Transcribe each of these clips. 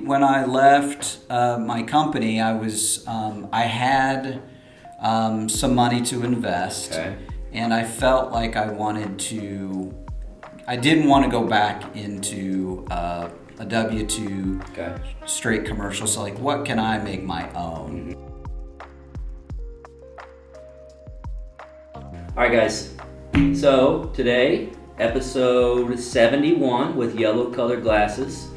when I left my company, I had some money to invest, Okay. and I felt like I didn't want to go back into a W-2 Okay. straight commercial. So like, what can I make my own? All right, guys. So today, episode 71 with yellow colored glasses.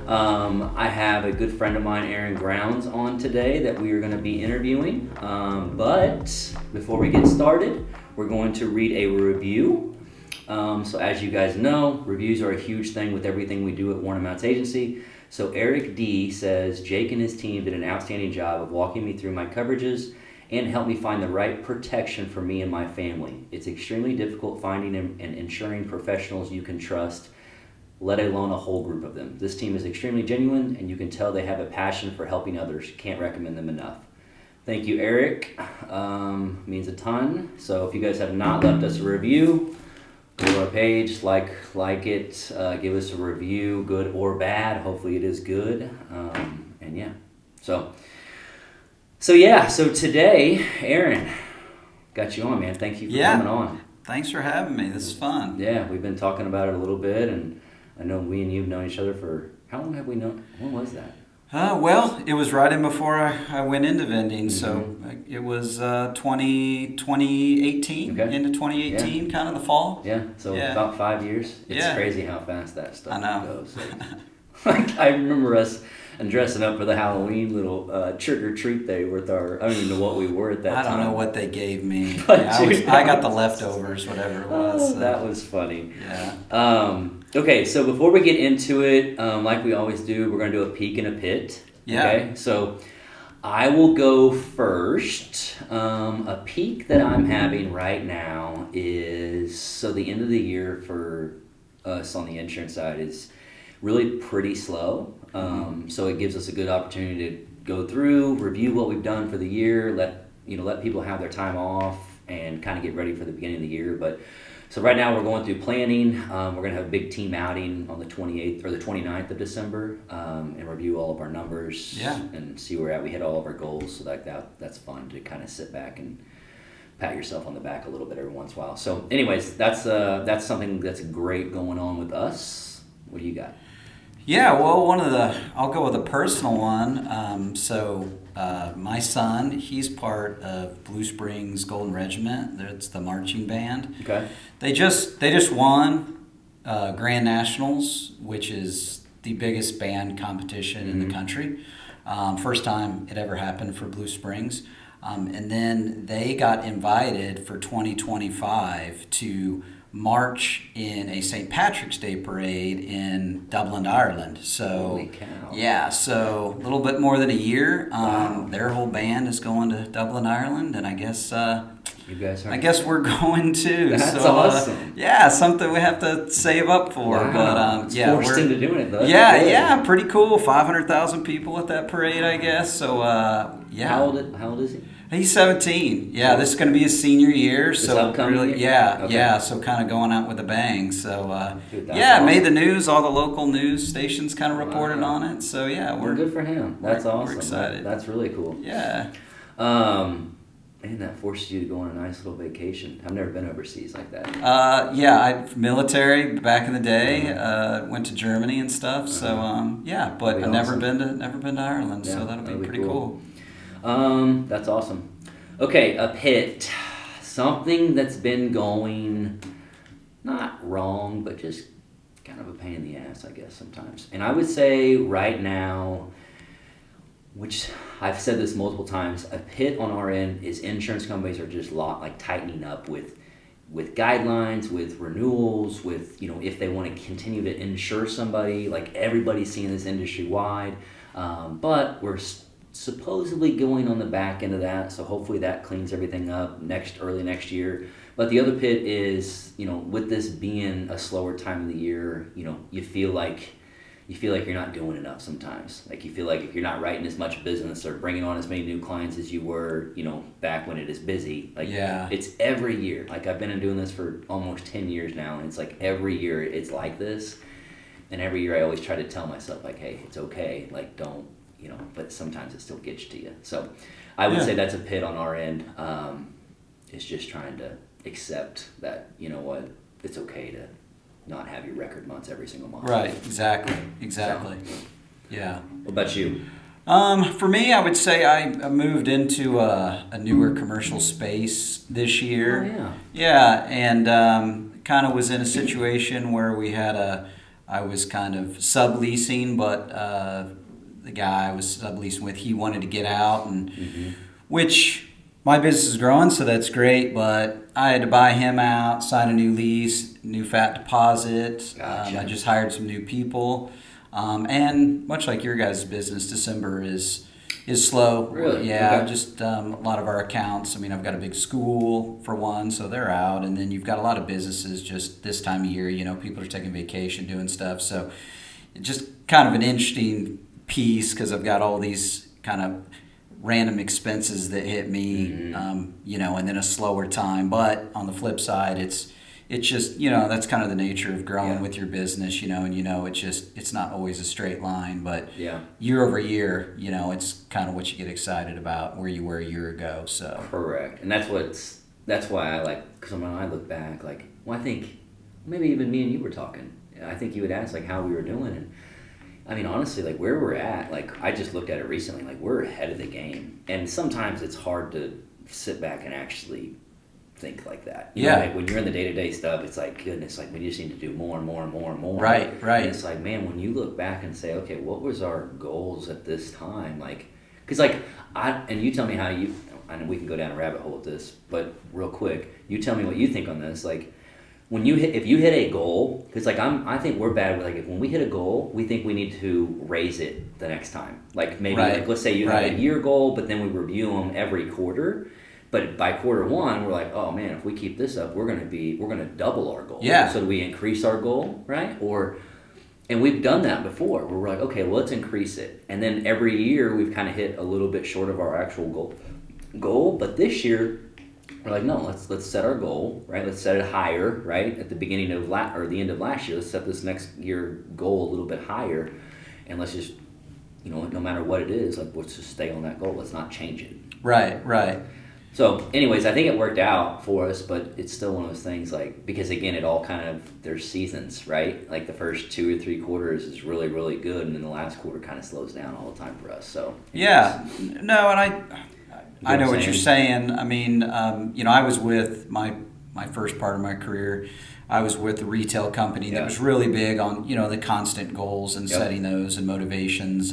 I have a good friend of mine, Aaron Grounds, on today that we are going to be interviewing. But before we get started, we're going to read a review. So as you guys know, reviews are a huge thing with everything we do at Warren Mounts Agency. So Eric D says, Jake and his team did an outstanding job of walking me through my coverages and helped me find the right protection for me and my family. It's extremely difficult finding and insuring professionals you can trust, let alone a whole group of them. This team is extremely genuine, and you can tell they have a passion for helping others. Can't recommend them enough. Thank you, Eric. Means a ton. So if you guys have not left us a review, go to our page, like it, give us a review, good or bad. Hopefully it is good. And yeah, so today, Aaron, got you on, man. Thank you for coming on. Thanks for having me. This is fun. Yeah, we've been talking about it a little bit, and I know we and you have known each other for, how long have we known? When was that? Well, it was right in before I went into vending, so it was 2018, Okay. into 2018, kind of the fall. Yeah, so about 5 years. It's crazy how fast that stuff goes. Like, I remember us dressing up for the Halloween little trick or treat day with our, I don't even know what we were at that time. I don't know what they gave me. But I got the leftovers, whatever it was. So. That was funny. Yeah. Okay, so before we get into it, like we always do, we're going to do a peek and a pit. Yeah. Okay, so I will go first. A peak that I'm having right now is, so the end of the year for us on the insurance side is really pretty slow. So it gives us a good opportunity to go through, review what we've done for the year, let people have their time off and kind of get ready for the beginning of the year. But so right now we're going through planning. We're going to have a big team outing on the 28th or the 29th of December and review all of our numbers and see where we hit all of our goals. So that's fun to kind of sit back and pat yourself on the back a little bit every once in a while. So anyways, that's something that's great going on with us. What do you got? Yeah, well, I'll go with a personal one. My son, he's part of Blue Springs Golden Regiment. It's the marching band. Okay. They just won Grand Nationals, which is the biggest band competition in the country. First time it ever happened for Blue Springs. And then they got invited for 2025 to march in a St. Patrick's Day parade in Dublin, Ireland. So, holy cow. Yeah, so a little bit more than a year. Wow. Their whole band is going to Dublin, Ireland, and I guess you guys are. I guess we're going too. That's awesome. Something we have to save up for. Wow. But forced into doing it though. That's pretty cool. 500,000 people at that parade, I guess. So How old is he? He's 17. Yeah, this is going to be his senior year. This so upcoming year? Okay. So kind of going out with a bang. So Dude, awesome. Made the news. All the local news stations kind of reported on it. So we're good for him. That's awesome. We're excited. That's really cool. Yeah. And that forces you to go on a nice little vacation. I've never been overseas like that. Military back in the day. Went to Germany and stuff. So but I've never been to Ireland. Yeah, so that'll be pretty cool. That's awesome. Okay, a pit. Something that's been going not wrong, but just kind of a pain in the ass, I guess, sometimes. And I would say right now, which I've said this multiple times, a pit on our end is insurance companies are just tightening up with guidelines, with renewals, with, if they want to continue to insure somebody, like everybody's seeing this industry wide. But we're supposedly going on the back end of that, so hopefully that cleans everything up early next year. But the other pit is, with this being a slower time of the year, you feel like you're not doing enough sometimes. Like you feel like if you're not writing as much business or bringing on as many new clients as you were, back when it is busy. It's every year. Like I've been doing this for almost 10 years now, and it's like every year it's like this. And every year I always try to tell myself, like, hey, it's okay. Like, don't, but sometimes it still gets to you. So I would say that's a pit on our end. It's just trying to accept that, you know what, it's okay to not have your record months every single month. Right, exactly. So, yeah. What about you? For me, I would say I moved into a newer commercial space this year. Oh, yeah. Yeah, and kind of was in a situation where I was kind of subleasing, but the guy I was subleasing with, he wanted to get out, and which my business is growing, so that's great, but I had to buy him out, sign a new lease, new fat deposit. Gotcha. I just hired some new people. And much like your guys' business, December is slow. Really? Yeah, Okay. just a lot of our accounts. I mean, I've got a big school for one, so they're out. And then you've got a lot of businesses just this time of year, people are taking vacation, doing stuff. So it's just kind of an interesting piece because I've got all these kind of random expenses that hit me, and then a slower time. But on the flip side, it's just, that's kind of the nature of growing with your business, and it's not always a straight line, but year over year, it's kind of what you get excited about where you were a year ago. So correct. And that's why I like, because when I look back, like, well, I think maybe even me and you were talking. I think you would ask like how we were doing, and I mean, honestly, like where we're at, like I just looked at it recently, like we're ahead of the game. And sometimes it's hard to sit back and actually think like that. You know, like when you're in the day-to-day stuff, it's like, goodness, like we just need to do more and more and more and more. Right. And it's like, man, when you look back and say, okay, what was our goals at this time? Like, because like, and you tell me how you, and we can go down a rabbit hole with this, but real quick, you tell me what you think on this. Like, if you hit a goal, because like I think we're bad with like when we hit a goal, we think we need to raise it the next time. Like maybe like let's say you have a year goal, but then we review them every quarter. But by quarter one, we're like, oh man, if we keep this up, we're gonna double our goal. Yeah. So do we increase our goal, right? And we've done that before. Where we're like, okay, well, let's increase it. And then every year we've kind of hit a little bit short of our actual goal. But this year, we're like, no, let's set our goal, right? Let's set it higher, right? At the beginning of or the end of last year, let's set this next year goal a little bit higher, and let's just, no matter what it is, like let's just stay on that goal. Let's not change it. Right. So, anyways, I think it worked out for us, but it's still one of those things, like, because again, it all kind of, there's seasons, right? Like the first 2 or 3 quarters is really, really good, and then the last quarter kind of slows down all the time for us. So yeah, no, and I know what you're saying. I mean, I was with my first part of my career. I was with a retail company that was really big on the constant goals and setting those and motivations,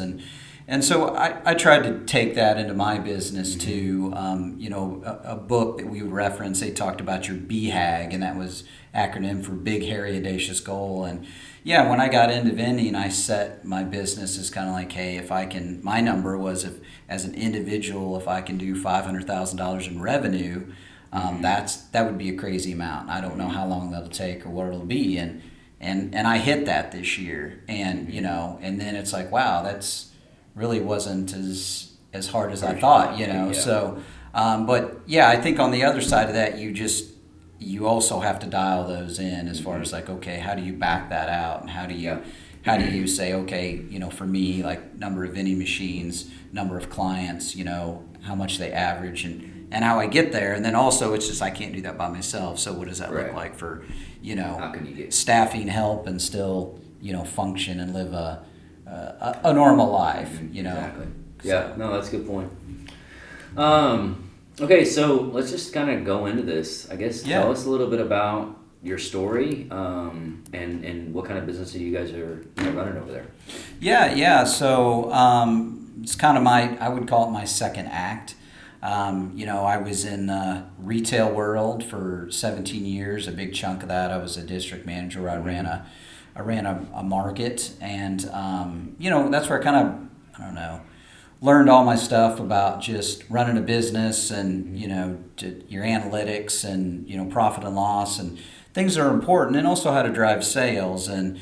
and so I tried to take that into my business too. A book that we would reference, they talked about your BHAG, and that was acronym for Big Hairy Audacious Goal. And yeah, when I got into vending, I set my business as kind of like, hey, if I can, my number was as an individual, if I can do $500,000 in revenue, that would be a crazy amount. I don't know how long that'll take or what it'll be, and I hit that this year, and and then it's like, wow, that's really wasn't as hard as I thought, So, but yeah, I think on the other side of that, you also have to dial those in as far as like, okay, how do you back that out, and how do you say, okay, for me, like number of vending machines, number of clients, how much they average, and how I get there, and then also it's just I can't do that by myself. So what does that look like for how can you get staffing help and still function and live a normal life, Exactly. So. Yeah, no, that's a good point. Okay, so let's just kind of go into this. I guess tell us a little bit about your story, and what kind of business you guys are running over there. Yeah. So it's kind of I would call it my second act. I was in the retail world for 17 years. A big chunk of that, I was a district manager. I ran a market, and that's where I kind of, learned all my stuff about just running a business, and your analytics, and profit and loss, and things that are important, and also how to drive sales. And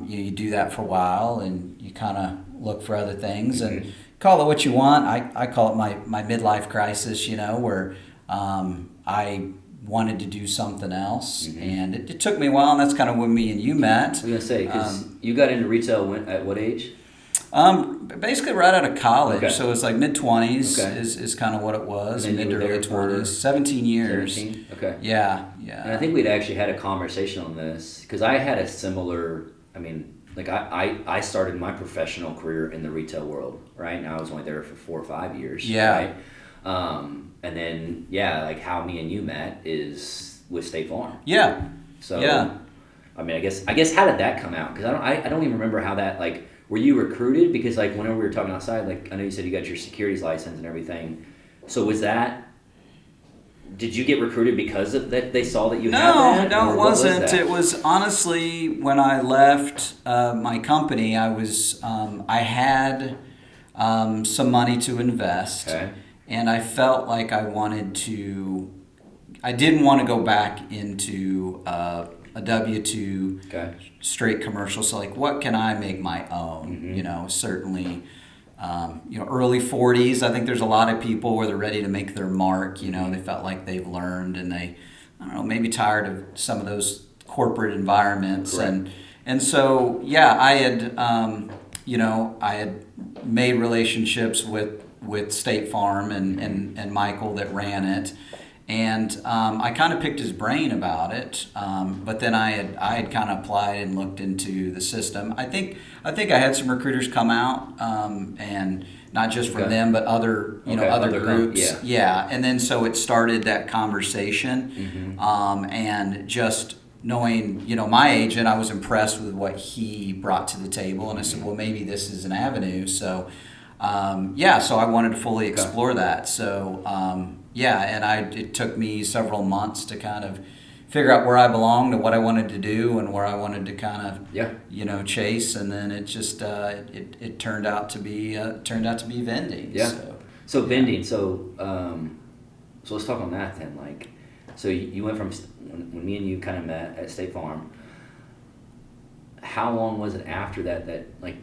you do that for a while, and you kind of look for other things, and call it what you want. I call it my midlife crisis, where I wanted to do something else, Mm-hmm. and it took me a while, and that's kind of when me and you met. I was gonna say, because you got into retail at what age? Basically right out of college, Okay. so it's like mid-20s Okay. is kind of what it was, And then mid you to were there early for 20s, 17 years. 17? Okay. Yeah, And I yeah. think we'd actually had a conversation on this because I had a similar. I mean, like I started my professional career in the retail world, right? And I was only there for 4 or 5 years, Yeah. right? And then like how me and you met is with State Farm. Yeah, So yeah. I mean, I guess how did that come out? Because I don't even remember how that like. Were you recruited? Because like whenever we were talking outside, like I know you said you got your securities license and everything. So was that? Did you get recruited because of that? They saw that you had that. No, or it what was wasn't. that? It was honestly when I left my company, I had some money to invest, Okay. and I felt like I didn't want to go back into a W-2 Okay. straight commercial. So like, what can I make my own? Mm-hmm. Certainly. Early 40s. I think there's a lot of people where they're ready to make their mark. They felt like they've learned, and I don't know, maybe tired of some of those corporate environments. Correct. And so, yeah, I had made relationships with State Farm and Michael that ran it. And I kind of picked his brain about it, but then I had kind of applied and looked into the system. I think I had some recruiters come out, and not just from Okay. them, but other Okay, other other groups. yeah. And then so it started that conversation, and just knowing my agent, I was impressed with what he brought to the table, and I said, well, maybe this is an avenue. So so I wanted to fully explore that. So. It took me several months to kind of figure out where I belonged and what I wanted to do and where I wanted to kind of chase, and then it just it turned out to be vending. Yeah. So yeah. vending. So let's talk on that then. Like, so you went from when me and you kind of met at State Farm. How long was it after that? Like,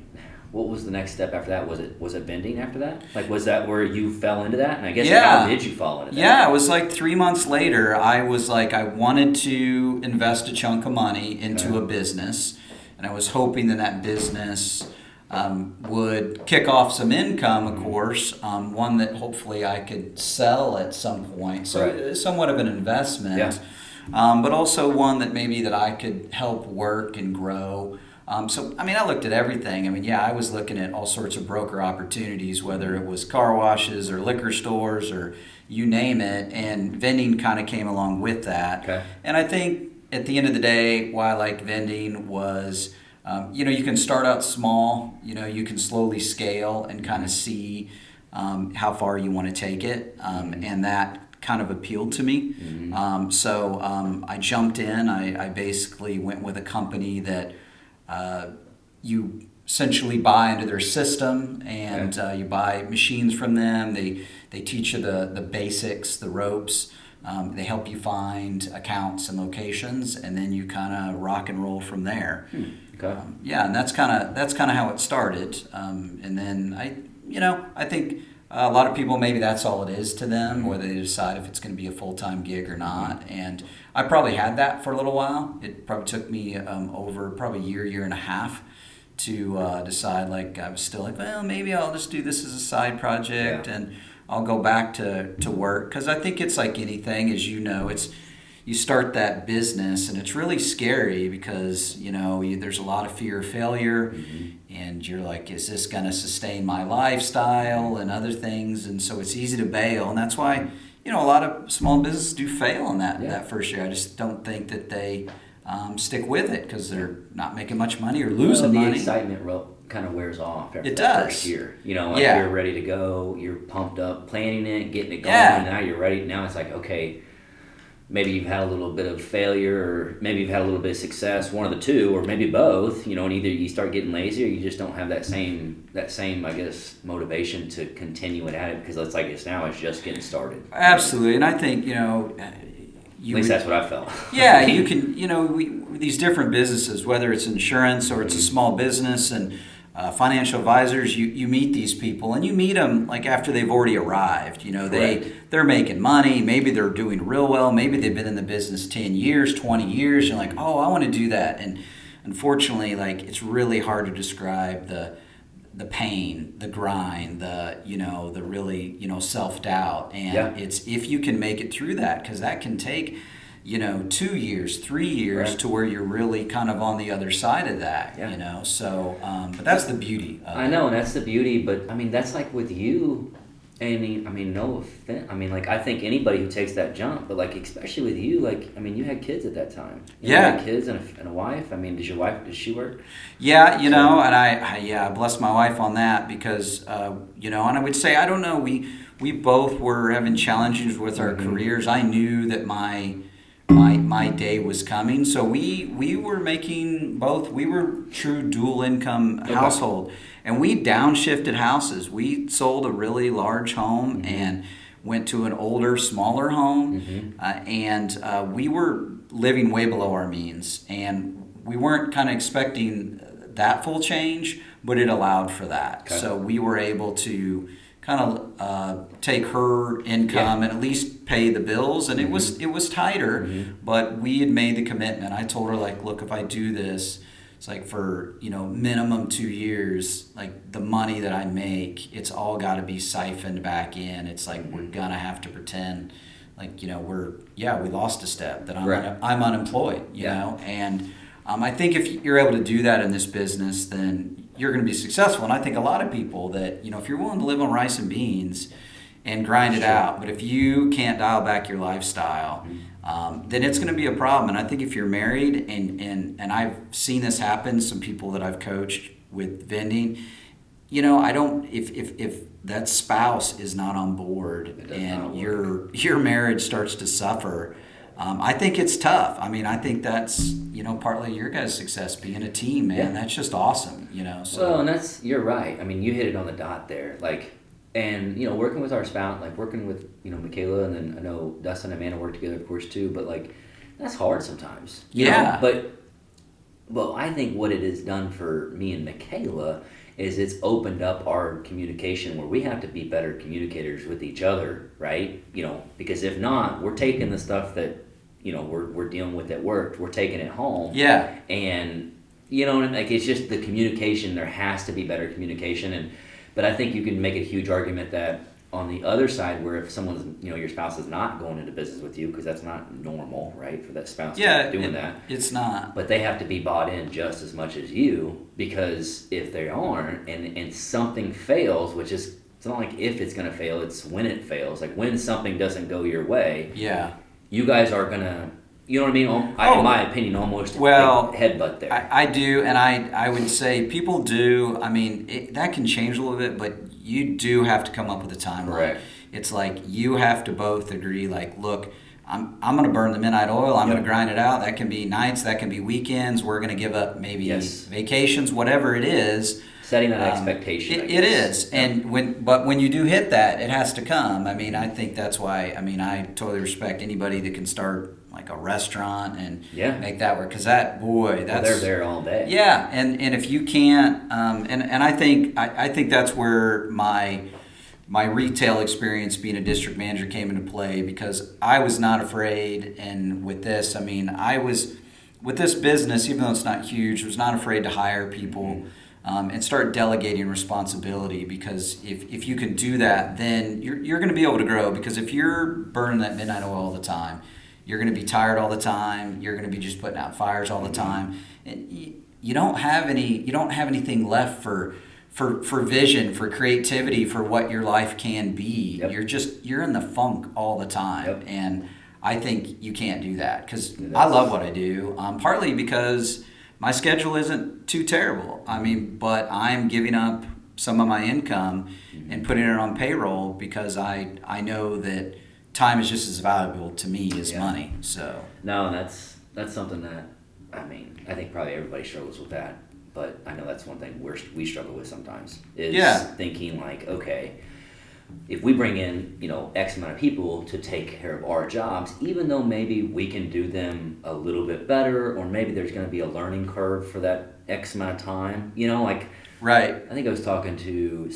what was the next step after that? Was it vending after that? Like, was that where you fell into that? And I guess how did you fall into that? Yeah, it was like 3 months later. I was like, I wanted to invest a chunk of money into a business, and I was hoping that business would kick off some income, of course, one that hopefully I could sell at some point. So it's somewhat of an investment, but also one that maybe that I could help work and grow. I looked at everything. I was looking at all sorts of broker opportunities, whether it was car washes or liquor stores or you name it, and vending kind of came along with that. Okay. And I think at the end of the day, why I liked vending was, you can start out small, you can slowly scale and kind of see how far you want to take it, and that kind of appealed to me. I jumped in. I basically went with a company that you essentially buy into their system, and you buy machines from them. They teach you the basics, the ropes. They help you find accounts and locations, and then you kind of rock and roll from there. Okay. And that's kind of how it started. And then I think a lot of people, maybe that's all it is to them, whether they decide if it's going to be a full-time gig or not. And I probably had that for a little while. It probably took me over probably a year and a half to decide. Like, I was still like, well, maybe I'll just do this as a side project, and I'll go back to work. Because I think it's like anything, as you start that business, and it's really scary because there's a lot of fear of failure, and you're like, is this going to sustain my lifestyle and other things? And so it's easy to bail, and that's why a lot of small businesses do fail in that first year. I just don't think that they stick with it because they're not making much money or losing money. The excitement kind of wears off after It that does. first year. You're ready to go, you're pumped up, planning it, getting it going, and now you're ready. Now it's like, okay, maybe you've had a little bit of failure, or maybe you've had a little bit of success, one of the two, or maybe both, and either you start getting lazy or you just don't have that same, I guess, motivation to continue it at it, because it's like it's just getting started. Absolutely. And I think, at least that's what I felt. Yeah, you can, these different businesses, whether it's insurance or it's a small business, and financial advisors, you meet these people, and you meet them like after they've already arrived. You know, they're making money. Maybe they're doing real well. Maybe they've been in the business 10 years, 20 years. You're like, oh, I want to do that. And unfortunately, like, it's really hard to describe the pain, the grind, the really, self-doubt. And it's if you can make it through that, because that can take 2 years, 3 years to where you're really kind of on the other side of that, So, but that's the beauty of it. I know, and that's the beauty, but I mean, that's like with you, and I mean, no offense. I mean, like, I think anybody who takes that jump, but like, especially with you, like, I mean, you had kids at that time. You had kids and a wife. I mean, does she work? Yeah, and I bless my wife on that because, and I would say, I don't know, we both were having challenges with our careers. I knew that my day was coming, so we were making both. We were true dual income household, and we downshifted houses. We sold a really large home and went to an older, smaller home, and we were living way below our means, and we weren't kind of expecting that full change, but it allowed for that. Okay. So we were able to kind of take her income and at least pay the bills, and it was tighter, but we had made the commitment. I told her, like, look, if I do this, it's like for minimum 2 years, like the money that I make, it's all got to be siphoned back in. It's like we're gonna have to pretend like we lost a step, that I'm unemployed, you know, and I think if you're able to do that in this business, then you're going to be successful. And I think a lot of people that, if you're willing to live on rice and beans and grind it out, but if you can't dial back your lifestyle, then it's going to be a problem. And I think if you're married, and I've seen this happen, some people that I've coached with vending, if that spouse is not on board and your marriage starts to suffer, I think it's tough. I mean, I think that's, partly your guys' success, being a team, man. Yeah. That's just awesome, so. Well, and you're right. I mean, you hit it on the dot there. Like, and, working with our spouse, like working with, Michaela, and then I know Dustin and Amanda work together, of course, too, but like, that's hard sometimes. You know? But I think what it has done for me and Michaela is it's opened up our communication where we have to be better communicators with each other, right? Because if not, we're taking the stuff that, we're dealing with at work, we're taking it home. Yeah. And, like, it's just the communication. There has to be better communication. But I think you can make a huge argument that on the other side, where if someone's, your spouse is not going into business with you, because that's not normal, right, for that spouse to be doing that. It's not. But they have to be bought in just as much as you, because if they aren't, and something fails, which is, it's not like if it's going to fail, it's when it fails. Like, when something doesn't go your way, you guys are going to, you know what I mean? In my opinion, almost headbutt there. I do, and I would say people do. I mean, that can change a little bit, but you do have to come up with a timeline. Correct. It's like you have to both agree, like, look, I'm going to burn the midnight oil. I'm going to grind it out. That can be nights. That can be weekends. We're going to give up maybe vacations, whatever it is. Setting that expectation. It is. And when you do hit that, it has to come. I mean, I think that's why, I totally respect anybody that can start like a restaurant and make that work. Because that's... they're there all day. Yeah. And if you can't, and I think that's where my retail experience being a district manager came into play, because I was not afraid. And with this, with this business, even though it's not huge, was not afraid to hire people and start delegating responsibility, because if you can do that, then you're going to be able to grow. Because if you're burning that midnight oil all the time, you're going to be tired all the time. You're going to be just putting out fires all the time, and you don't have anything left for vision, for creativity, for what your life can be. Yep. You're in the funk all the time, and I think you can't do that, because I love what I do. Partly because my schedule isn't too terrible. But I'm giving up some of my income and putting it on payroll, because I know that time is just as valuable to me as money. So no, that's something that I think probably everybody struggles with that. But I know that's one thing we struggle with sometimes, is thinking like, okay, if we bring in, X amount of people to take care of our jobs, even though maybe we can do them a little bit better, or maybe there's going to be a learning curve for that X amount of time, like, Right. I think I was talking to,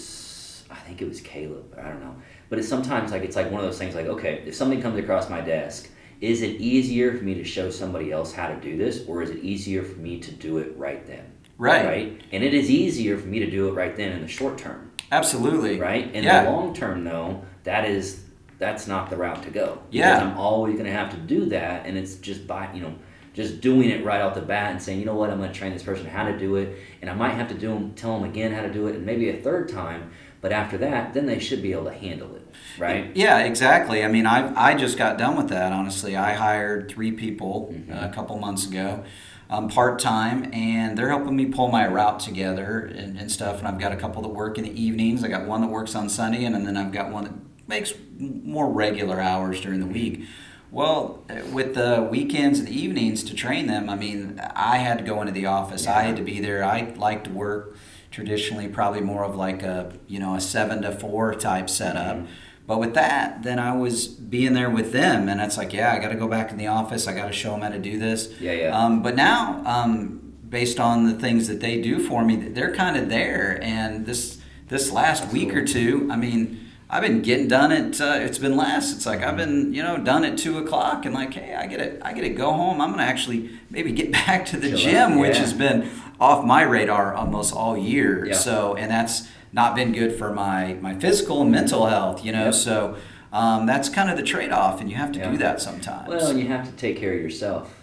I think it was Caleb, I don't know. But it's sometimes like, it's like one of those things like, okay, if something comes across my desk, is it easier for me to show somebody else how to do this, or is it easier for me to do it right then? Right. Right? And it is easier for me to do it right then in the short term. Absolutely. Right? In Yeah. the long term, though, that's not the route to go. Yeah. Because I'm always going to have to do that, and it's just just doing it right off the bat and saying, you know what, I'm going to train this person how to do it, and I might have to tell them again how to do it, and maybe a third time, but after that, then they should be able to handle it, right? Yeah, exactly. I mean, I just got done with that, honestly. I hired 3 people a couple months ago, part-time, and they're helping me pull my route together and stuff, and I've got a couple that work in the evenings. I got one that works on Sunday, and then I've got one that makes more regular hours during the week. Well, with the weekends and the evenings to train them, I mean, I had to go into the office. I had to be there. I like to work traditionally probably more of like a 7 to 4 type setup. But with that, then I was being there with them, and it's like, yeah, I got to go back in the office. I got to show them how to do this. But now, based on the things that they do for me, they're kind of there. And this last week or two, I mean, I've been getting done at it's been less. It's like I've been done at 2:00, and like, hey, I get to go home. I'm gonna actually maybe get back to the gym, which has been off my radar almost all year. So, and that's not been good for my physical and mental health. So that's kind of the trade-off, and you have to do that sometimes. Well, and you have to take care of yourself.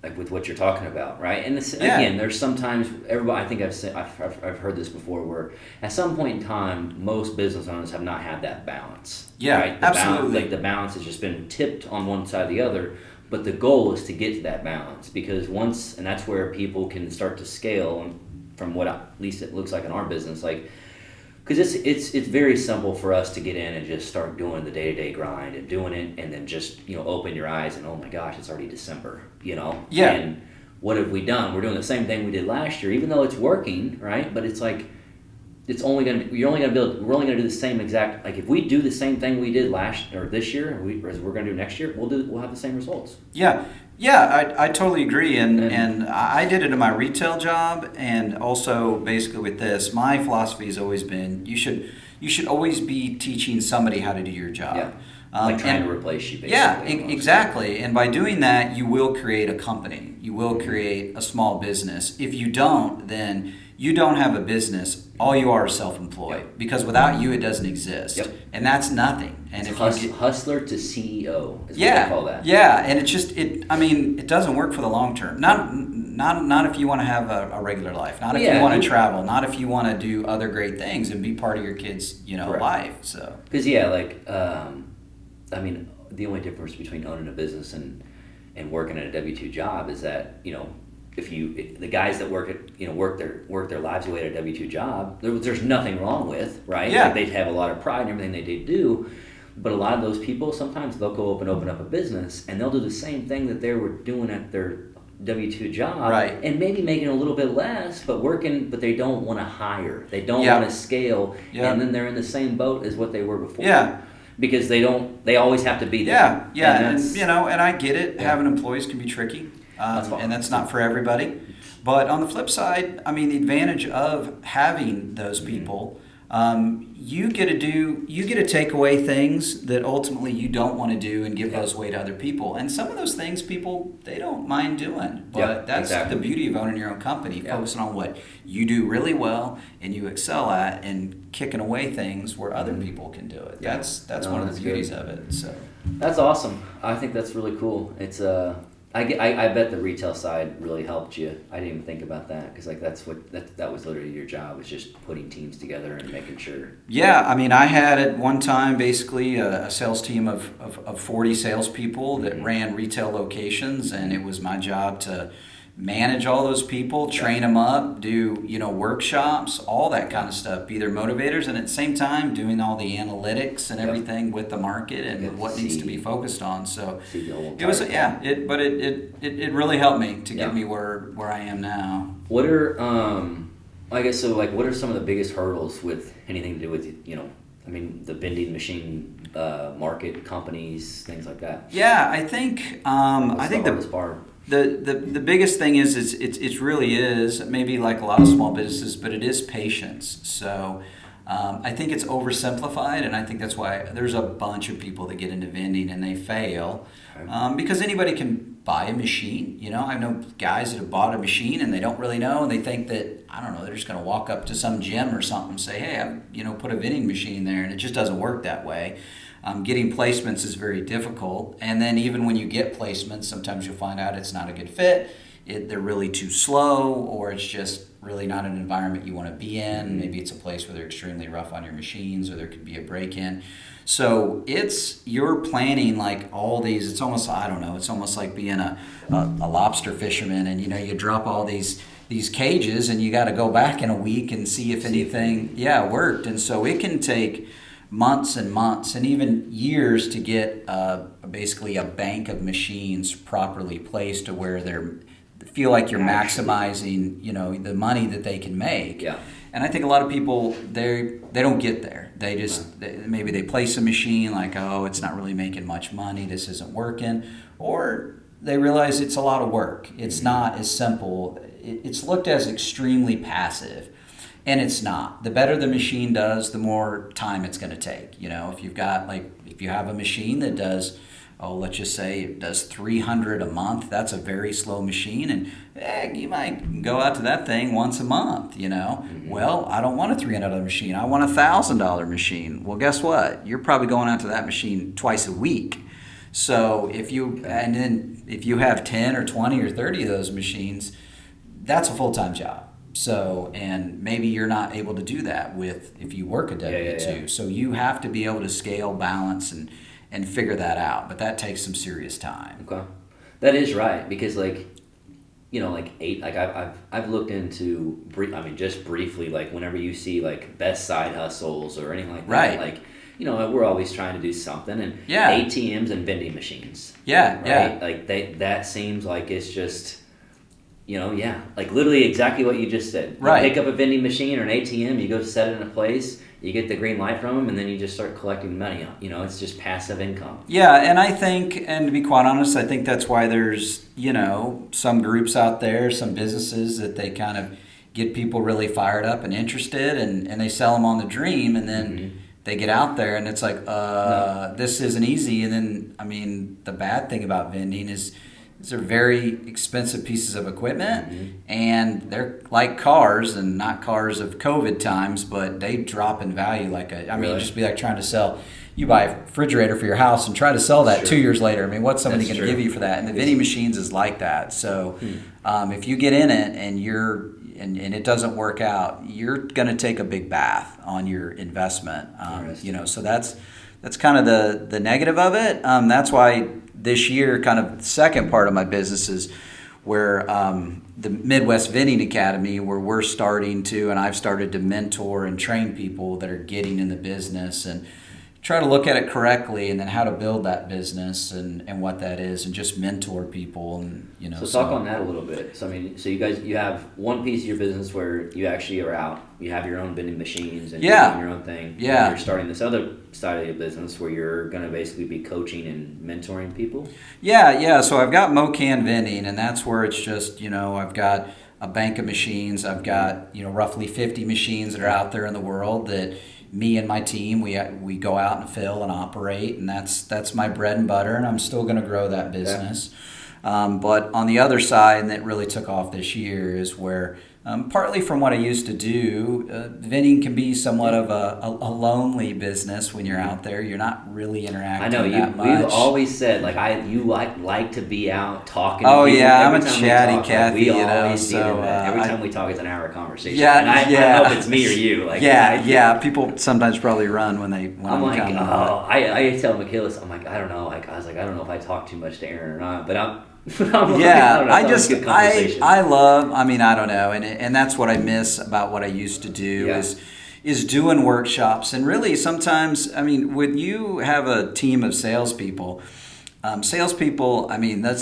Like with what you're talking about, right? And again, there's sometimes everybody. I think I've heard this before, where at some point in time, most business owners have not had that balance. Yeah, right? absolutely. The balance has just been tipped on one side or the other. But the goal is to get to that balance, because and that's where people can start to scale. And from what at least it looks like in our business, like. Because it's very simple for us to get in and just start doing the day-to-day grind and doing it, and then just open your eyes and, oh my gosh, it's already December, Yeah. And what have we done? We're doing the same thing we did last year, even though it's working, right? But it's like we're only gonna do the same exact, like if we do the same thing we did this year, as we're gonna do next year, we'll have the same results. Yeah, I totally agree, and I did it in my retail job, and also basically with this, my philosophy has always been you should always be teaching somebody how to do your job. Yeah. Like trying to replace you, basically. Yeah, exactly. And by doing that, you will create a company. You will create a small business. If you don't, then you don't have a business. All you are is self-employed. Because without you, it doesn't exist. And that's nothing. And it's hustler to CEO is what they call that. Yeah, and it doesn't work for the long term. Not if you want to have a regular life. Not if you want to travel. Not if you want to do other great things and be part of your kids' life. So. Because the only difference between owning a business and working at a W-2 job is that if the guys that work their lives away at a W-2 job, there's nothing wrong with, right? Yeah. Like, they'd have a lot of pride in everything they do. But a lot of those people, sometimes they'll go open up a business, and they'll do the same thing that they were doing at their W-2 job, right? And maybe making a little bit less, but they don't want to hire. They don't want to scale, and then they're in the same boat as what they were before. Yeah. Because they always have to be there. Yeah, and I get it. Having employees can be tricky, and that's not for everybody. But on the flip side, I mean, the advantage of having those people, you get to take away things that ultimately you don't want to do and give those away to other people. And some of those things people, they don't mind doing. But that's the beauty of owning your own company, focusing on what you do really well and you excel at, and kicking away things where other people can do it. That's one of the beauties of it. So that's awesome. I think that's really cool. It's I bet the retail side really helped you. I didn't even think about that, because that was literally your job, was just putting teams together and making sure. Yeah, I mean, I had at one time basically a sales team of 40 salespeople that ran retail locations, and it was my job to manage all those people, train them up, do workshops, all that kind of stuff, be their motivators, and at the same time doing all the analytics and everything with the market and what needs to be focused on. So it was it really helped me to get me where I am now. What are what are some of the biggest hurdles with anything to do with I mean, the vending machine market, companies, things like that? Yeah, I think What's I think the hardest part? the biggest thing is it really is maybe like a lot of small businesses, but it is patience. So I think it's oversimplified, and I think that's why there's a bunch of people that get into vending and they fail because anybody can buy a machine. You know, I know guys that have bought a machine and they don't really know, and they think that I don't know they're just going to walk up to some gym or something and say, hey, put a vending machine there, and it just doesn't work that way. Getting placements is very difficult, and then even when you get placements, sometimes you'll find out it's not a good fit. They're really too slow, or it's just really not an environment you want to be in. Maybe it's a place where they're extremely rough on your machines, or there could be a break-in. So you're planning like all these. It's almost, I don't know. It's almost like being a lobster fisherman, and you drop all these cages, and you got to go back in a week and see if anything worked. And so it can take months and months and even years to get basically a bank of machines properly placed to where they feel like you're maximizing the money that they can make. Yeah. And I think a lot of people they don't get there. They just maybe they place a machine like, oh, it's not really making much money, this isn't working, or they realize it's a lot of work. It's not as simple. It's looked as extremely passive. And it's not. The better the machine does, the more time it's going to take. If you have a machine that does, let's just say it does 300 a month, that's a very slow machine, and you might go out to that thing once a month. Well, I don't want a $300 machine. I want a $1,000 machine. Well, guess what? You're probably going out to that machine twice a week. So if you have 10 or 20 or 30 of those machines, that's a full-time job. So, and maybe you're not able to do that if you work a W-2. So you have to be able to scale, balance, and figure that out. But that takes some serious time. Okay. That is right, because I've looked into, just briefly, like whenever you see like best side hustles or anything like that, right. We're always trying to do something, and ATMs and vending machines. Like that seems like it's just, like literally exactly what you just said. You pick up a vending machine or an ATM, you go set it in a place, you get the green light from them, and then you just start collecting money. It's just passive income. Yeah, and I think, and to be quite honest, I think that's why there's, some groups out there, some businesses that they kind of get people really fired up and interested, and they sell them on the dream, and then they get out there and it's like, this isn't easy. And then, the bad thing about vending is these are very expensive pieces of equipment, and they're like cars, and not cars of COVID times, but they drop in value it'd just be like trying to sell. You buy a refrigerator for your house and try to sell that 2 years later. What's somebody going to give you for that? And the vending machines is like that. So if you get in it and and it doesn't work out, you're going to take a big bath on your investment. So that's kind of the negative of it. That's why this year, kind of the second part of my business is where the Midwest Vending Academy, where we're starting to, and I've started to mentor and train people that are getting in the business and try to look at it correctly, and then how to build that business and what that is, and just mentor people. And So talk on that a little bit. So you guys, you have one piece of your business where you actually are out, you have your own vending machines and you're doing your own thing. Yeah. And you're starting this other side of your business where you're going to basically be coaching and mentoring people. Yeah. So I've got MoCan Vending, and that's where it's just, I've got a bank of machines. I've got, roughly 50 machines that are out there in the world that me and my team, we go out and fill and operate, and that's my bread and butter, and I'm still going to grow that business. But on the other side, and that really took off this year, is where partly from what I used to do, vending can be somewhat of a lonely business when you're out there. You're not really interacting that much. We've always said you like to be out talking. Oh to people. yeah, Every I'm a time chatty we talk, Kathy. we always do so that. Every time we talk, it's an hour conversation. Yeah, and I hope it's me or you. People sometimes probably run when I'm like, coming. I tell Michaelis, I'm like, I don't know. I was like, I don't know if I talk too much to Aaron or not, but I'm. I love, I don't know, and that's what I miss about what I used to do is doing workshops. And really sometimes, when you have a team of salespeople, that's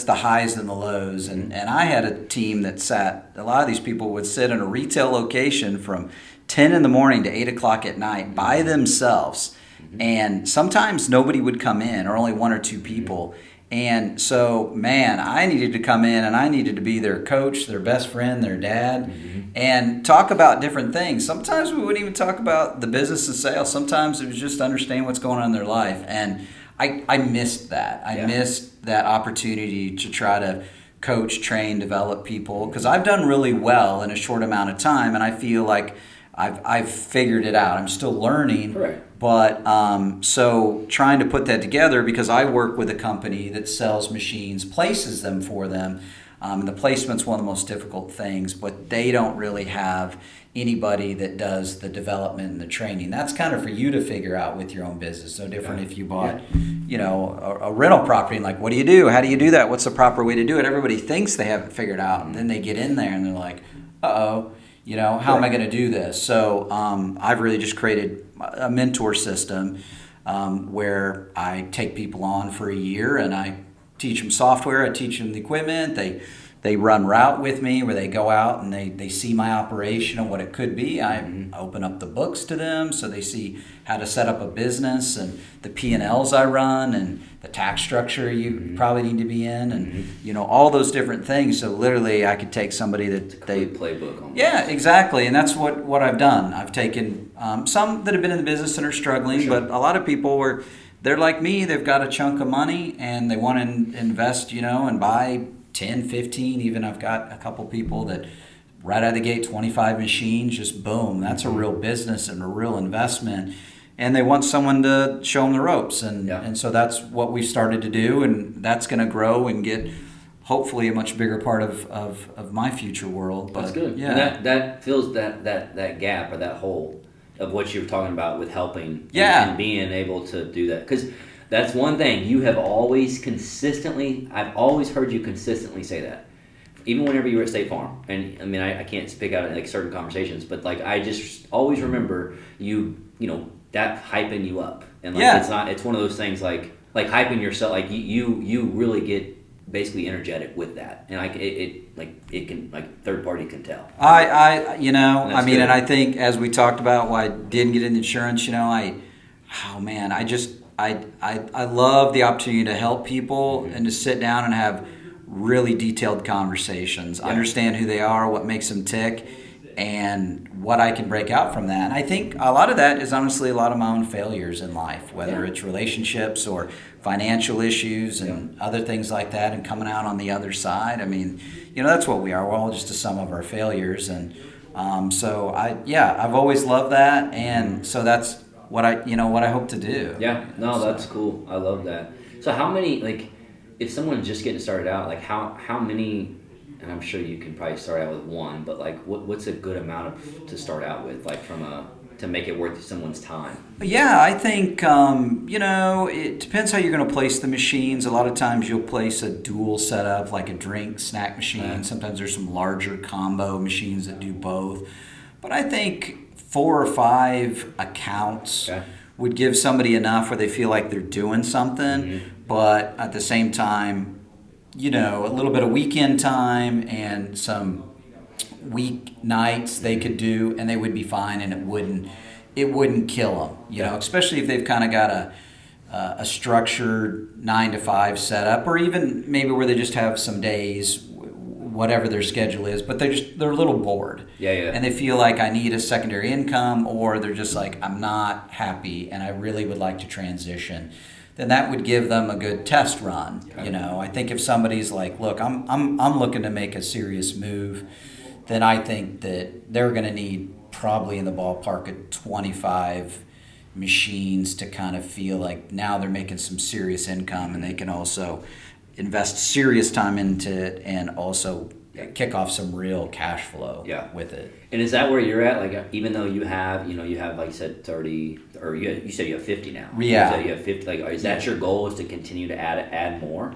the highs and the lows. And I had a team that a lot of these people would sit in a retail location from 10 in the morning to 8 o'clock at night by themselves. And sometimes nobody would come in, or only one or two people. And so, man, I needed to come in and I needed to be their coach, their best friend, their dad, and talk about different things. Sometimes we wouldn't even talk about the business and sales. Sometimes it was just understand what's going on in their life. And I missed that. I missed that opportunity to try to coach, train, develop people, because I've done really well in a short amount of time, and I feel like I've figured it out. I'm still learning. Correct. But so trying to put that together, because I work with a company that sells machines, places them for them. The placement's one of the most difficult things, but they don't really have anybody that does the development and the training. That's kind of for you to figure out with your own business. No different if you bought, a rental property and like, what do you do? How do you do that? What's the proper way to do it? Everybody thinks they have it figured out, and then they get in there and they're like, uh-oh. How am I going to do this? So I've really just created a mentor system where I take people on for a year and I teach them software. I teach them the equipment. They run route with me where they go out and they see my operation and what it could be. I open up the books to them so they see how to set up a business and the P&Ls I run and the tax structure you probably need to be in and all those different things. So literally I could take somebody that they playbook on. Yeah, exactly. And that's what I've done. I've taken some that have been in the business and are struggling, but a lot of people they're like me. They've got a chunk of money and they want to invest, and buy 10, 15, even I've got a couple people that right out of the gate, 25 machines, just boom. That's a real business and a real investment. And they want someone to show them the ropes. And so that's what we started to do. And that's going to grow and get hopefully a much bigger part of my future world. But, that's good. Yeah. And that fills that gap or that hole of what you were talking about with helping and being able to do that. Because that's one thing you have always I've always heard you consistently say that. Even whenever you were at State Farm. And I mean, I can't speak out in like certain conversations, but like I just always remember you that hyping you up. And like it's one of those things like hyping yourself, like you really get basically energetic with that. And it can third party can tell. I mean, good. and I think as we talked about why I didn't get into insurance, I love the opportunity to help people and to sit down and have really detailed conversations, understand who they are, what makes them tick, and what I can break out from that. And I think a lot of that is honestly a lot of my own failures in life, whether it's relationships or financial issues and other things like that, and coming out on the other side. I mean, that's what we are. We're all just a sum of our failures. And so I've always loved that. And so that's what I hope to do. Yeah, no, that's cool. I love that. So how many, if someone's just getting started out, how many, and I'm sure you can probably start out with one, but what's a good amount to start out with, to make it worth someone's time? Yeah, I think, it depends how you're going to place the machines. A lot of times you'll place a dual setup, like a drink, snack machine. Sometimes there's some larger combo machines that do both. But I think 4 or 5 accounts would give somebody enough where they feel like they're doing something, but at the same time, a little bit of weekend time and some weeknights they could do, and they would be fine, and it wouldn't kill them, especially if they've kind of got a structured 9 to 5 setup, or even maybe where they just have some days, whatever their schedule is, but they're a little bored. And they feel like I need a secondary income, or they're just like, I'm not happy and I really would like to transition. Then that would give them a good test run. I think if somebody's like, look, I'm looking to make a serious move, then I think that they're going to need probably in the ballpark of 25 machines to kind of feel like now they're making some serious income, and they can also invest serious time into it and also kick off some real cash flow with it. And is that where you're at? Even though you have like you said 30, or you said you have 50 now. Yeah. You said you have 50. Is that your goal, is to continue to add more?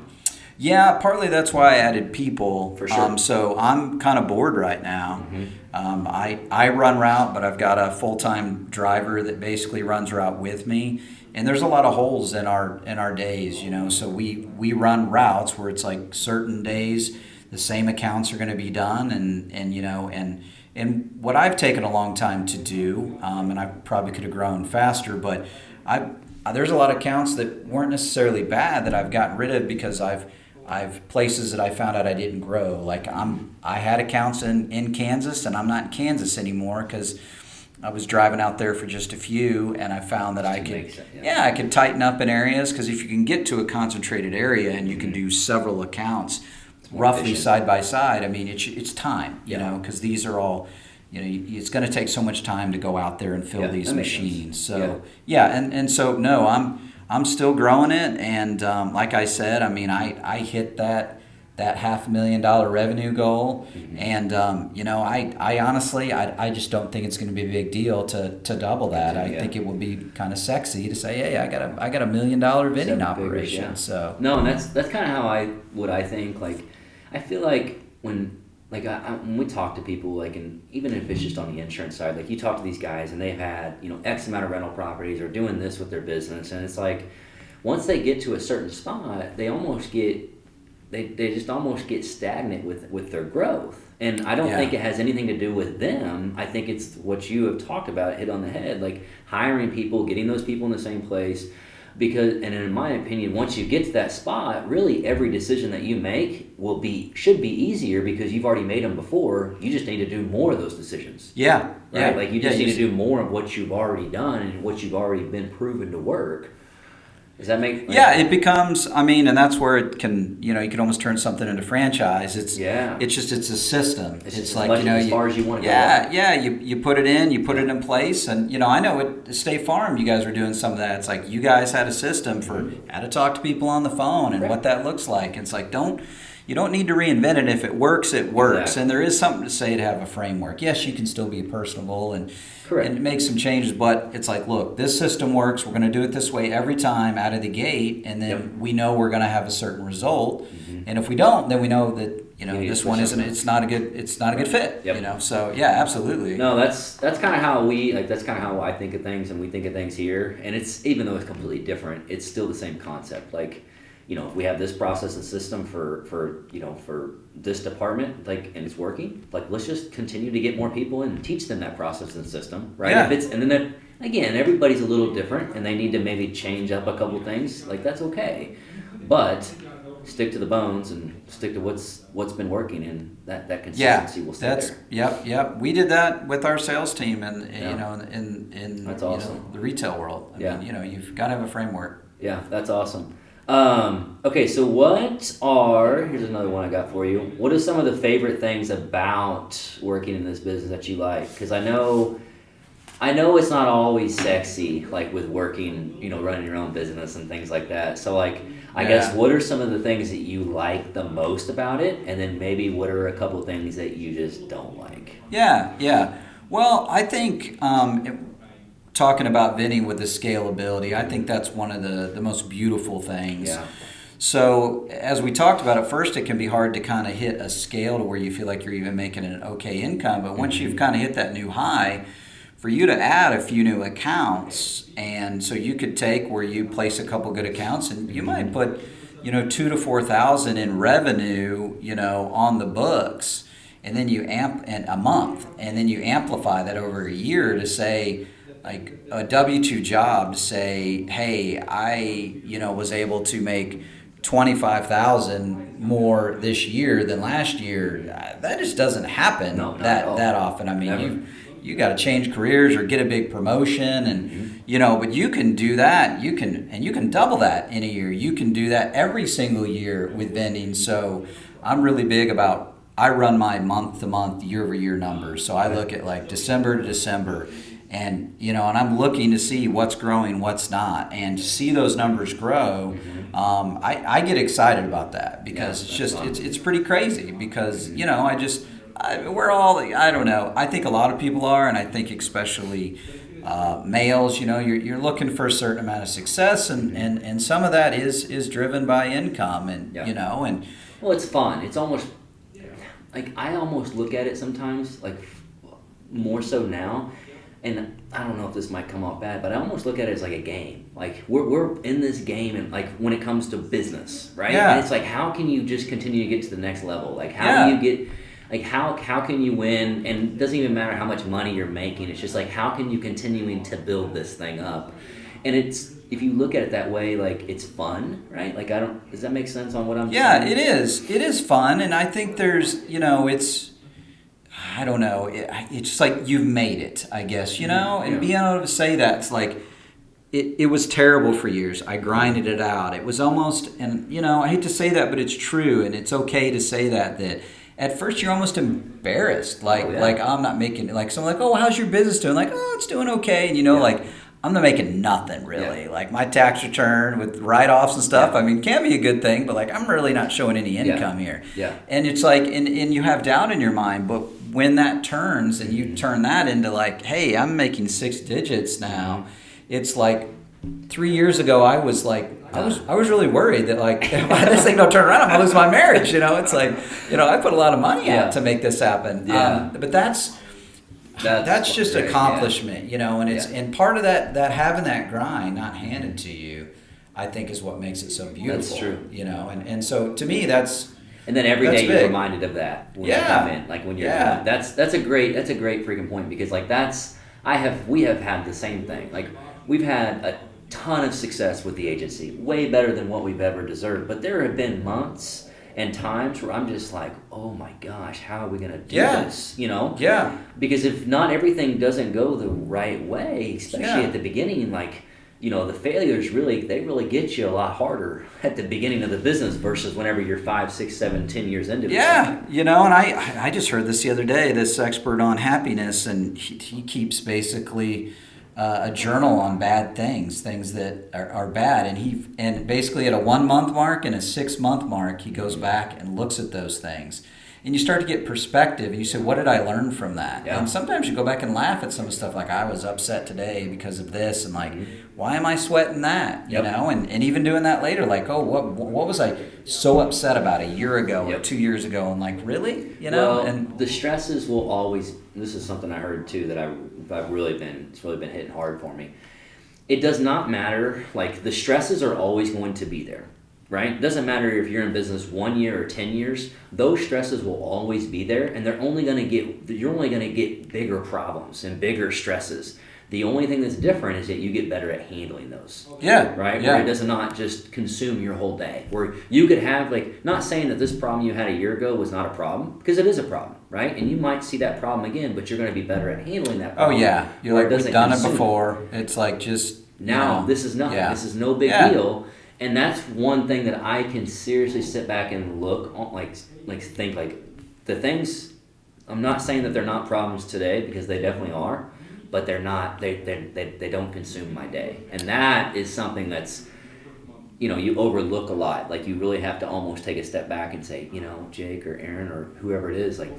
Yeah, partly that's why I added people. For sure. So I'm kind of bored right now. I run route, but I've got a full-time driver that basically runs route with me. And there's a lot of holes in our days, So we run routes where it's like certain days the same accounts are going to be done, and And what I've taken a long time to do, and I probably could have grown faster, but there's a lot of accounts that weren't necessarily bad that I've gotten rid of because I've places that I found out I didn't grow. Like I had accounts in Kansas, and I'm not in Kansas anymore because I was driving out there for just a few, and I found that I could tighten up in areas, because if you can get to a concentrated area and you can do several accounts roughly efficient. side by side, I mean, it's time, because these are all, it's going to take so much time to go out there and fill these machines. So and so no, I'm still growing it, and like I said, I mean, I hit that $500,000 revenue goal, and I honestly I just don't think it's going to be a big deal to double that. I think it will be kind of sexy to say, hey, I got $1 million vending operation. Yeah. So no, and that's kind of how I think. Like, I feel like when we talk to people, like, and even if it's just on the insurance side, like, you talk to these guys and they've had X amount of rental properties or doing this with their business, and it's like once they get to a certain spot, they almost get they just almost get stagnant with their growth. And I don't think it has anything to do with them. I think it's what you have talked about, hit on the head, like hiring people, getting those people in the same place. Because, and in my opinion, once you get to that spot, really every decision that you make should be easier because you've already made them before. You just need to do more of those decisions. Yeah. Right? Like, you just need to do more of what you've already done and what you've already been proven to work. Does that make sense? Yeah, it becomes, I mean, and that's where it can, you can almost turn something into franchise. It's a system. It's like, as far as you want to go. Yeah, you put it in, you put it in place, and I know at State Farm you guys were doing some of that. It's like you guys had a system for how to talk to people on the phone and what that looks like. It's like you don't need to reinvent it. If it works, it works. Exactly. And there is something to say to have a framework. Yes, you can still be personable and make some changes, but it's like, look, this system works. We're going to do it this way every time out of the gate, and then we know we're going to have a certain result. Mm-hmm. And if we don't, then we know that this one isn't. It's not a good fit. Yep. So yeah, absolutely. No, that's kind of how that's kind of how I think of things, and we think of things here. And it's, even though it's completely different, it's still the same concept. Like, if we have this process and system for this department, like, and it's working, like, let's just continue to get more people and teach them that process and system, right? Yeah. And then again, everybody's a little different, and they need to maybe change up a couple things. Like, that's okay, but stick to the bones and stick to what's been working, and that consistency will stay there. Yep. We did that with our sales team, and in that's awesome. The retail world. I mean, you've got to have a framework. Yeah, that's awesome. Okay, so here's another one I got for you. What are some of the favorite things about working in this business that you like? Because I know it's not always sexy, like with working, running your own business and things like that. So, like, I guess, what are some of the things that you like the most about it? And then maybe what are a couple of things that you just don't like? Yeah. Well, I think talking about vending with the scalability, I think that's one of the most beautiful things. Yeah. So as we talked about at first, it can be hard to kind of hit a scale to where you feel like you're even making an okay income. But once you've kind of hit that new high, for you to add a few new accounts, and so you could take where you place a couple good accounts, and you might put, $2,000 to $4,000 in revenue, on the books, and then a month, and then you amplify that over a year to say, like, a W-2 job, to say, hey, I was able to make $25,000 more this year than last year. That just doesn't happen that often. I mean, you got to change careers or get a big promotion, and but you can do that. You can double that in a year. You can do that every single year with vending. So I'm really big about, I run my month to month, year over year numbers. So I look at, like, December to December, and and I'm looking to see what's growing, what's not, and to see those numbers grow. I get excited about that because it's pretty crazy because we're all, I don't know, I think a lot of people are, and I think especially males, you're looking for a certain amount of success, and some of that is driven by income, and and well, it's fun. It's almost like, I almost look at it sometimes, like, more so now. And I don't know if this might come off bad, but I almost look at it as like a game. Like, we're in this game, and, like, when it comes to business, right? Yeah. And it's like, how can you just continue to get to the next level? Like, how do you get, Like how can you win? And it doesn't even matter how much money you're making. It's just like how can you continuing to build this thing up? And it's if you look at it that way, like it's fun, right? Like does that make sense on what I'm saying? Yeah, it is. It is fun, and I think there's it's. I don't know. It's just like you've made it, I guess, and being able to say that, it's like, it was terrible for years. I grinded it out. It was almost, and, I hate to say that, but it's true, and it's okay to say that at first you're almost embarrassed. Like, I'm not making, like, someone like, oh, how's your business doing? Like, oh, it's doing okay. And, like, I'm not making nothing really. Like my tax return with write-offs and stuff, can be a good thing, but like I'm really not showing any income here. Yeah. And it's like, and you have doubt in your mind, but when that turns and you turn that into like, hey, I'm making 6 digits now, it's like 3 years ago I was like, I was really worried that like, if this thing don't turn around, I'm gonna lose my marriage. It's like, I put a lot of money out to make this happen. Yeah. But that's just great, accomplishment, and it's and part of that having that grind not handed to you, I think is what makes it so beautiful. That's true. And so to me that's and then every day you're reminded of that when you come in, like when you're that's a great freaking point because like we have had the same thing. Like we've had a ton of success with the agency, way better than what we've ever deserved. But there have been months and times where I'm just like, oh my gosh, how are we gonna do this? Yeah. Because if not everything doesn't go the right way, especially at the beginning, like, the failures really get you a lot harder at the beginning of the business versus whenever you're 5, 6, 7, 10 years into it. Yeah, and I just heard this the other day, this expert on happiness, and he keeps basically a journal on bad things that are bad, and basically at a 1 month mark and a 6 month mark, he goes back and looks at those things. And you start to get perspective, and you say, what did I learn from that? Yeah. And sometimes you go back and laugh at some of the stuff, like I was upset today because of this, and like, why am I sweating that? And even doing that later, like, oh, what was I so upset about a year ago or 2 years ago? And like, really? Well, and the stresses will always, this is something I heard too that it's really been hitting hard for me. It does not matter, like the stresses are always going to be there. Right? It doesn't matter if you're in business 1 year or 10 years, those stresses will always be there, and you're only going to get bigger problems and bigger stresses. The only thing that's different is that you get better at handling those. Yeah. Right? Yeah. Where it does not just consume your whole day. Where you could have, like, not saying that this problem you had a year ago was not a problem, because it is a problem, right? And you might see that problem again, but you're going to be better at handling that problem. Oh, yeah. You're like, we've done it before. It's like just... Now, this is nothing. Yeah. This is no big deal. And that's one thing that I can seriously sit back and look on, think the things. I'm not saying that they're not problems today, because they definitely are, but they're not. They don't consume my day, and that is something that's, you overlook a lot. Like you really have to almost take a step back and say, Jake or Aaron or whoever it is, like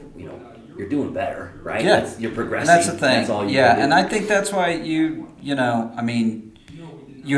you're doing better, right? Yeah, you're progressing. And that's the thing. That's all you can do. And I think that's why you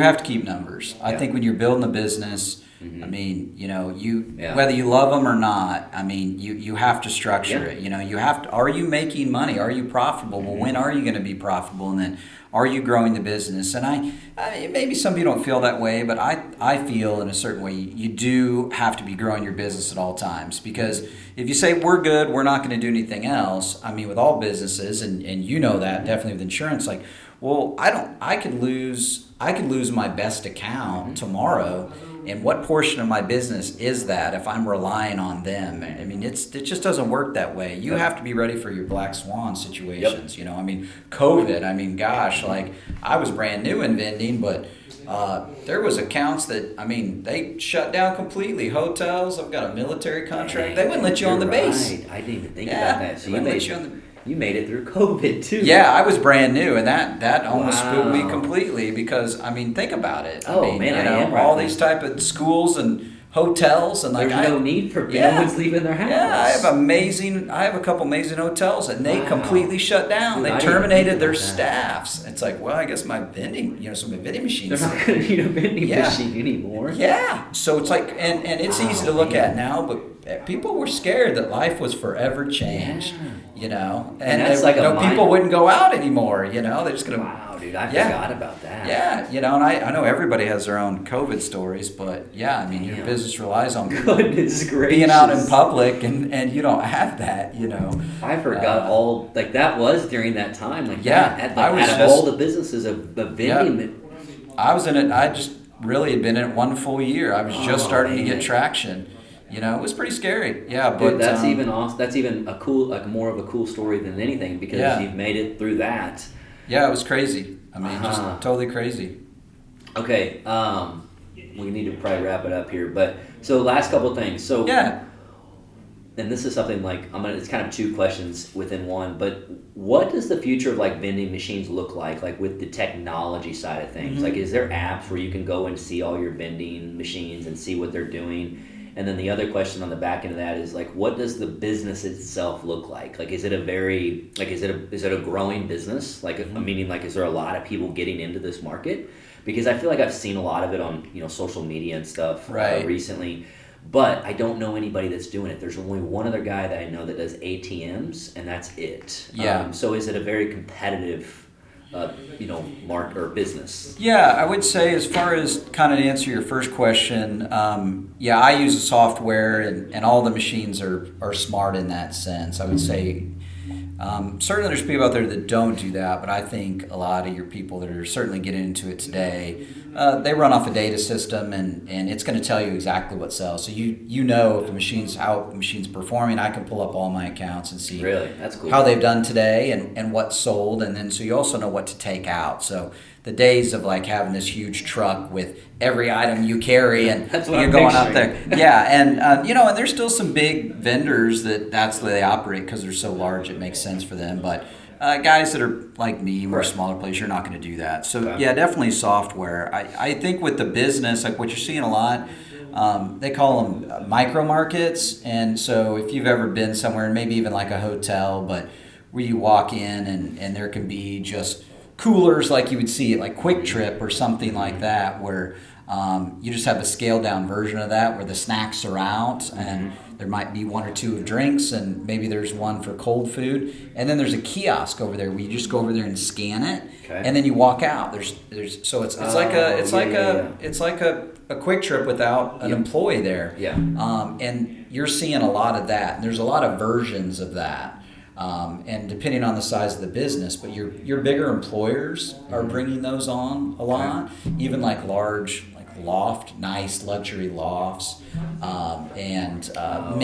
have to keep numbers. I think when you're building a business, whether you love them or not, you have to structure it. You have to. Are you making money? Are you profitable? Well, when are you going to be profitable? And then, are you growing the business? And I maybe some people don't feel that way, but I feel in a certain way you do have to be growing your business at all times, because if you say we're good, we're not going to do anything else. With all businesses, and you know that definitely with insurance, like, well, I could lose my best account tomorrow, and what portion of my business is that if I'm relying on them? It just doesn't work that way. You have to be ready for your black swan situations. COVID. Gosh, like I was brand new in vending, but there was accounts that they shut down completely. Hotels. I've got a military contract. They wouldn't let you on the base. I didn't even think about that. So you made it through COVID too. Yeah, I was brand new, and that almost spooked me completely, because think about it. All these type of schools and hotels, and like there's no need for families leaving their house. Yeah, I have a couple amazing hotels, and they completely shut down. They terminated their staffs. It's like, well, I guess my vending, some of the vending machines. They're not going to need a vending machine anymore. Yeah, so it's like, and it's easy to look at now, but people were scared that life was forever changed. And that's like people wouldn't go out anymore. They're just gonna Wow, dude, I Yeah. forgot about that. Yeah, and I know everybody has their own COVID stories, but yeah, I mean, your Damn. business relies on Goodness gracious. being out in public, and you don't have that. I forgot all, like, that was during that time. Like, Yeah, that, I was out of just- all the businesses of vending. I was in it. I just really had been in it one full year. I was just starting to man. get traction. It was pretty scary. Yeah, but Dude, that's even awesome. That's even a cool, like, more of a cool story than anything, because Yeah. you've made it through that. yeah, it was crazy. I mean, Uh-huh. just totally crazy. Okay, we need to probably wrap it up here, but so last couple things. So Yeah. and this is something like it's kind of two questions within one, but what does the future of like vending machines look like with the technology side of things? Mm-hmm. Like, is there apps where you can go and see all your vending machines and see what they're doing? And then the other question on the back end of that is like, what does the business itself look like? Like, is it a growing business? Like, meaning, like, is there a lot of people getting into this market? Because I feel like I've seen a lot of it on social media and stuff Right. recently, but I don't know anybody that's doing it. There's only one other guy that I know that does ATMs, and that's it. Yeah. So is it a very competitive, market or business? Yeah, I would say, as far as kind of to answer your first question, yeah, I use a software, and all the machines are smart in that sense. I would say certainly there's people out there that don't do that, but I think a lot of your people that are certainly getting into it today, they run off a data system, and it's going to tell you exactly what sells. So if how the machine's performing. I can pull up all my accounts and see Really? That's cool. how they've done today and what's sold, and then so you also know what to take out. So the days of like having this huge truck with every item you carry, and That's what you're I'm going out picturing. there, yeah, and and there's still some big vendors that's the way they operate because they're so large. It makes sense for them, but guys that are like me, we're a Right. smaller place, you're not going to do that. So Okay. yeah, definitely software. I think with the business, like what you're seeing a lot. They call them micro markets, and so if you've ever been somewhere, and maybe even like a hotel, but where you walk in and there can be just coolers like you would see at like Quick Trip or something like that, where you just have a scaled down version of that where the snacks are out, and there might be one or two of drinks, and maybe there's one for cold food, and then there's a kiosk over there where you just go over there and scan it, Okay. and then you walk out. There's so it's like a Quick Trip without an Yep. employee there. Yeah. And you're seeing a lot of that. There's a lot of versions of that. And depending on the size of the business, but your bigger employers are bringing those on a lot, even like large, like nice luxury lofts, and I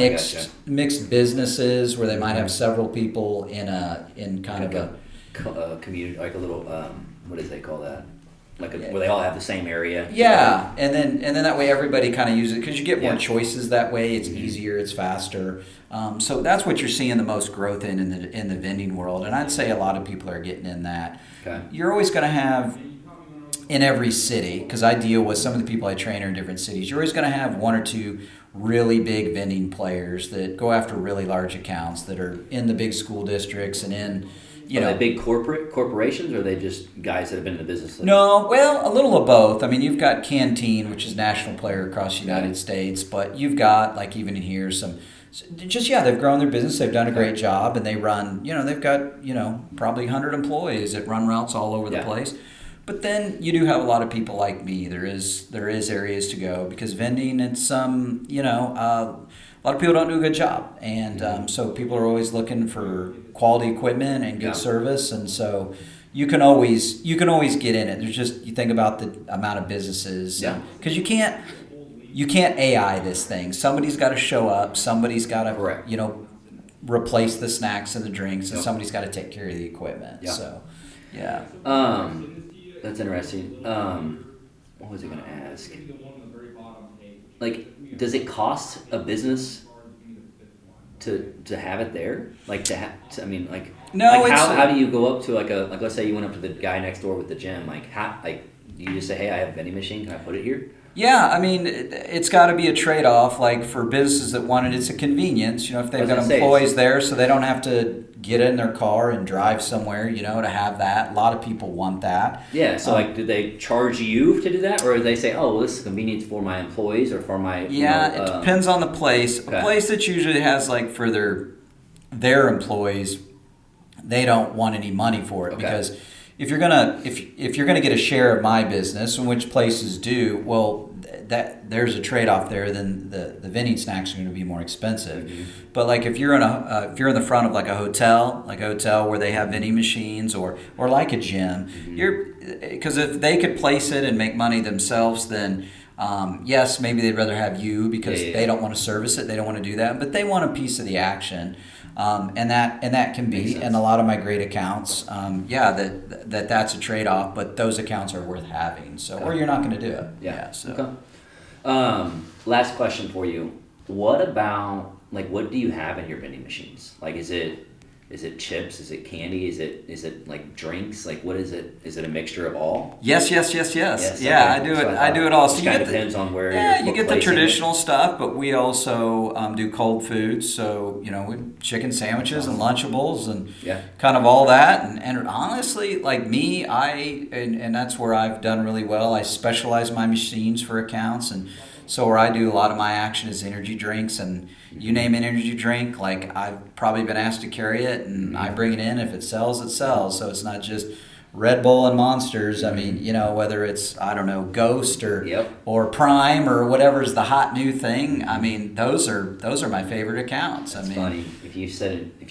mixed businesses where they might have several people in kind of a community, like a little what do they call that? Where they all have the same area. yeah, and then that way everybody kind of uses it because you get more Yeah. choices that way. It's easier, it's faster. So that's what you're seeing the most growth in the vending world, and I'd say a lot of people are getting in that. Okay. You're always going to have in every city, because I deal with some of the people I train are in different cities. You're always going to have one or two really big vending players that go after really large accounts that are in the big school districts and in. Are they big corporations, or are they just guys that have been in the business? No, well, a little of both. I mean, you've got Canteen, which is a national player across the United States, but you've got, like even in here, they've grown their business, they've done a great job, and they run, they've got, probably 100 employees that run routes all over the place. But then you do have a lot of people like me. There is areas to go because vending, it's a lot of people don't do a good job, and so people are always looking for quality equipment and good service, and so you can always get in it. There's just, you think about the amount of businesses, because you can't AI this thing. Somebody's got to show up. Somebody's got to replace the snacks and the drinks, and somebody's got to take care of the equipment. Yeah. So, yeah. That's interesting. What was I going to ask? Like, does it cost a business to have it there? Like No, like it's how do you go up to like let's say you went up to the guy next door with the gym, do you just say, hey, I have a vending machine, can I put it here? Yeah, I mean, it's got to be a trade-off. Like for businesses that want it, it's a convenience. If they've got employees there, so they don't have to get in their car and drive somewhere. To have that. A lot of people want that. Yeah. So do they charge you to do that, or do they say, oh, well, this is convenience for my employees or for my? Yeah, it depends on the place. Okay. A place that usually has like for their employees, they don't want any money for it because if you're gonna get a share of my business, and which places do, well, that there's a trade-off there. Then the vending snacks are going to be more expensive. But like if you're in the front of like a hotel where they have vending machines, or like a gym, because if they could place it and make money themselves, then yes, maybe they'd rather have you, because they don't want to service it, they don't want to do that, but they want a piece of the action. And that can be, and a lot of my great accounts, that's a trade-off, but those accounts are worth having. So, or you're not going to do it. So. Okay. Last question for you. What about, like, what do you have in your vending machines? Like, is it chips? Is it candy? Is it like drinks? Like, what is it? Is it a mixture of all? Yes. Yeah, okay. I do it all. So it kind of depends on where. Yeah, you get the traditional stuff, but we also do cold foods. So chicken sandwiches and Lunchables and kind of all that. And honestly, like me, and that's where I've done really well. I specialize my machines for accounts, and so where I do a lot of my action is energy drinks, and you name an energy drink, like I've probably been asked to carry it, and I bring it in. If it sells, it sells. So it's not just Red Bull and Monsters. I mean, whether it's, I don't know, Ghost or Prime or whatever's the hot new thing. I mean, those are my favorite accounts. It's funny. If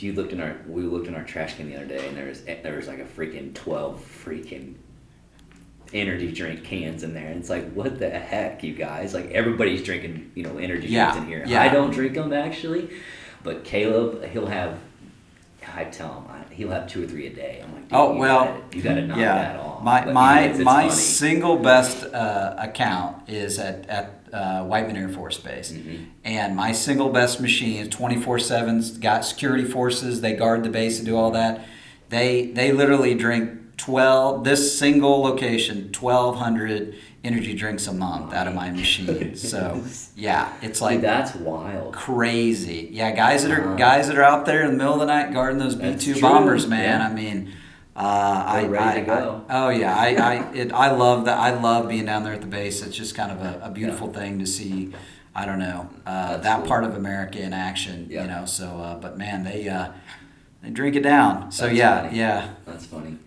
you looked we looked in our trash can the other day, and there was like a freaking 12 freaking energy drink cans in there, and it's like, what the heck, you guys? Like, everybody's drinking energy drinks in here. I don't drink them actually, but Caleb, I tell him he'll have 2 or 3 a day. I'm like, dude, you gotta knock that off. My single best account is at Whiteman Air Force Base, and my single best machine is 24/7. Got security forces, they guard the base and do all that. They literally drink this single location, 1,200 energy drinks a month out of my machine. So it's like, dude, that's wild, crazy. Yeah, guys that are out there in the middle of the night guarding those B-2 bombers, man. Yeah. I mean, ready to go. I love that. I love being down there at the base. It's just kind of a beautiful thing to see. I don't know, that cool. Part of America in action. So but man, they drink it down. So funny. Yeah. That's funny.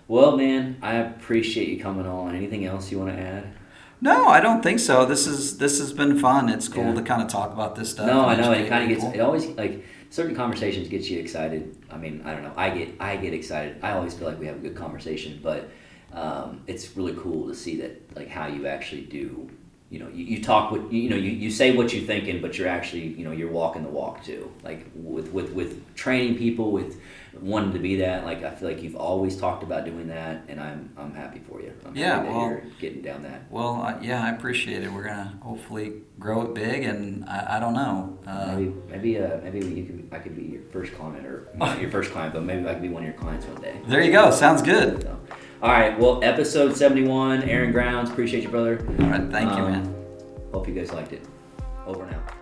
Well, man, I appreciate you coming on. Anything else you want to add? No, I don't think so. This has been fun. It's cool to kind of talk about this stuff. No, I know. It kind of gets. It always, like, certain conversations gets you excited. I mean, I don't know. I get excited. I always feel like we have a good conversation, but it's really cool to see that, like, how you actually do. You talk what you say what you're thinking, but you're actually you're walking the walk too. Like with training people, with wanting to be that. Like, I feel like you've always talked about doing that, and I'm happy for you. I'm happy that you're getting down that. Well, I appreciate it. We're gonna hopefully grow it big, and I don't know. Maybe I could be your first client, or not your first client, but maybe I could be one of your clients one day. There you go. Sounds good. So, all right. Well, episode 71, Aaron Grounds. Appreciate you, brother. All right. Thank you, man. Hope you guys liked it. Over and out.